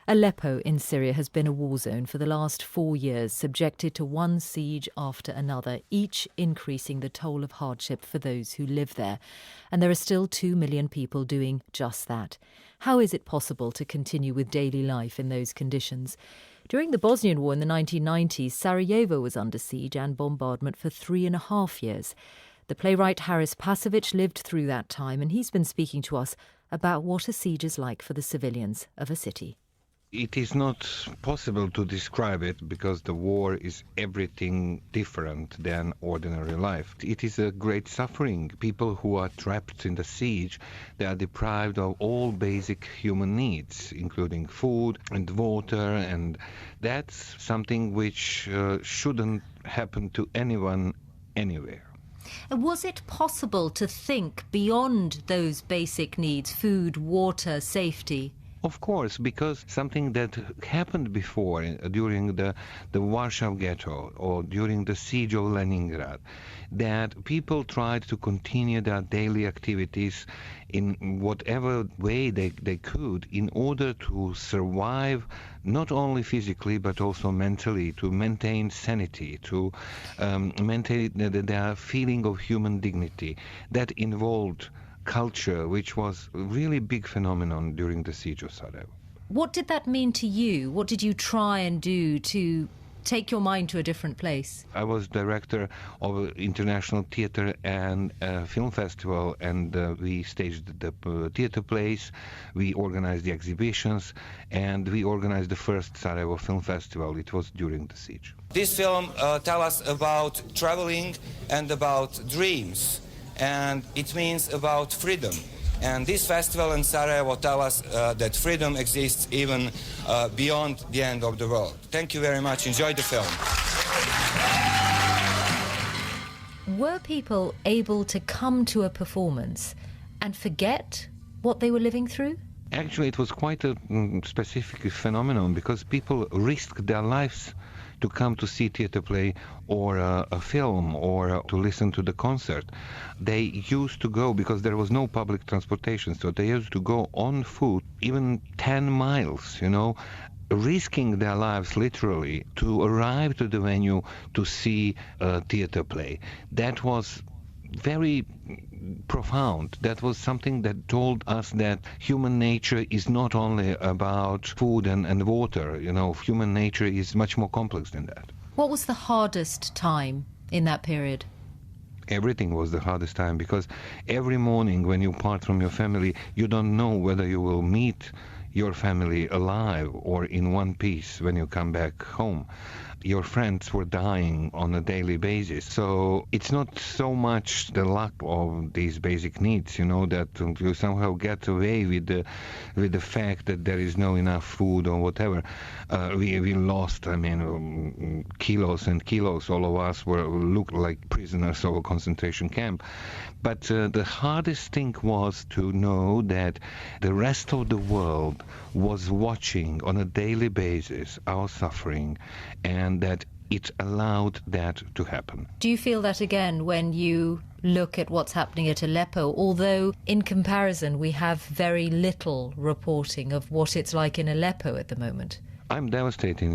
Aleppo in Syria has been a war zone for the last 4 years, subjected to one siege after another, each increasing the toll of hardship for those who live there. And there are still 2 million people doing just that. How is it possible to continue with daily life in those conditions? During the Bosnian War in the 1990s, Sarajevo was under siege and bombardment for 3.5 years. The playwright Haris Pasovic lived through that time, and he's been speaking to us about what a siege is like for the civilians of a city. It is not possible to describe it because the war is everything different than ordinary life. It is a great suffering. People who are trapped in the siege, they are deprived of all basic human needs, including food and water, and that's something which shouldn't happen to anyone anywhere. Was it possible to think beyond those basic needs, food, water, safety? Of course, because something that happened before during the Warsaw Ghetto or during the siege of Leningrad, that people tried to continue their daily activities in whatever way they could in order to survive, not only physically but also mentally, to maintain sanity, to maintain their feeling of human dignity. That involved culture, which was a really big phenomenon during the siege of Sarajevo. What did that mean to you? What did you try and do to take your mind to a different place? I was director of an international theater and film festival, and we staged the theater plays, we organized the exhibitions, and we organized the first Sarajevo Film Festival. It was during the siege. This film tells us about traveling and about dreams. And it means about freedom. And this festival in Sarajevo tells us that freedom exists even beyond the end of the world. Thank you very much. Enjoy the film. Were people able to come to a performance and forget what they were living through? Actually, it was quite a specific phenomenon because people risked their lives to come to see theater play or a film or to listen to the concert. They used to go, because there was no public transportation, so they used to go on foot, even 10 miles, risking their lives literally to arrive to the venue to see a theater play. That was very profound. That was something that told us that human nature is not only about food and water. Human nature is much more complex than that. What was the hardest time in that period? Everything was the hardest time, because every morning when you part from your family, you don't know whether you will meet your family alive or in one piece when you come back home. Your friends were dying on a daily basis. So it's not so much the lack of these basic needs, that you somehow get away with the fact that there is no enough food or whatever. We lost, kilos and kilos. All of us looked like prisoners of a concentration camp. But the hardest thing was to know that the rest of the world was watching on a daily basis our suffering, and that it allowed that to happen. Do you feel that again when you look at what's happening at Aleppo, although in comparison we have very little reporting of what it's like in Aleppo at the moment? I'm devastated,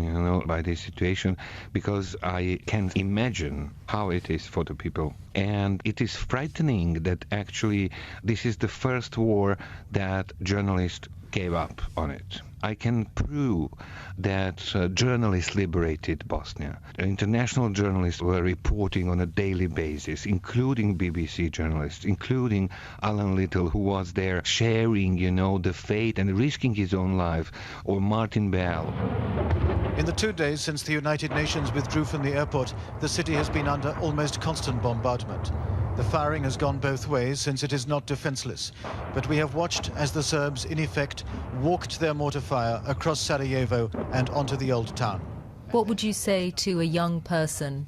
by this situation, because I can imagine how it is for the people. And it is frightening that actually this is the first war that journalists gave up on it. I can prove that journalists liberated Bosnia. International journalists were reporting on a daily basis, including BBC journalists, including Alan Little, who was there sharing, the fate and risking his own life, or Martin Bell. In the 2 days since the United Nations withdrew from the airport, the city has been under almost constant bombardment. The firing has gone both ways since it is not defenseless. But we have watched as the Serbs, in effect, walked their mortar fire across Sarajevo and onto the old town. What would you say to a young person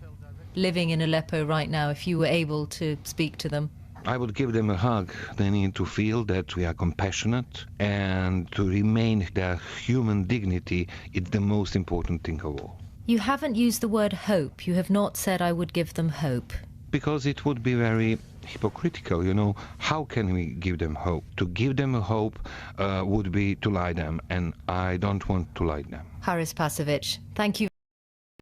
living in Aleppo right now if you were able to speak to them? I would give them a hug. They need to feel that we are compassionate, and to remain their human dignity is the most important thing of all. You haven't used the word hope. You have not said I would give them hope. Because it would be very hypocritical, How can we give them hope? To give them a hope would be to lie them, and I don't want to lie them. Haris Pasovic, thank you.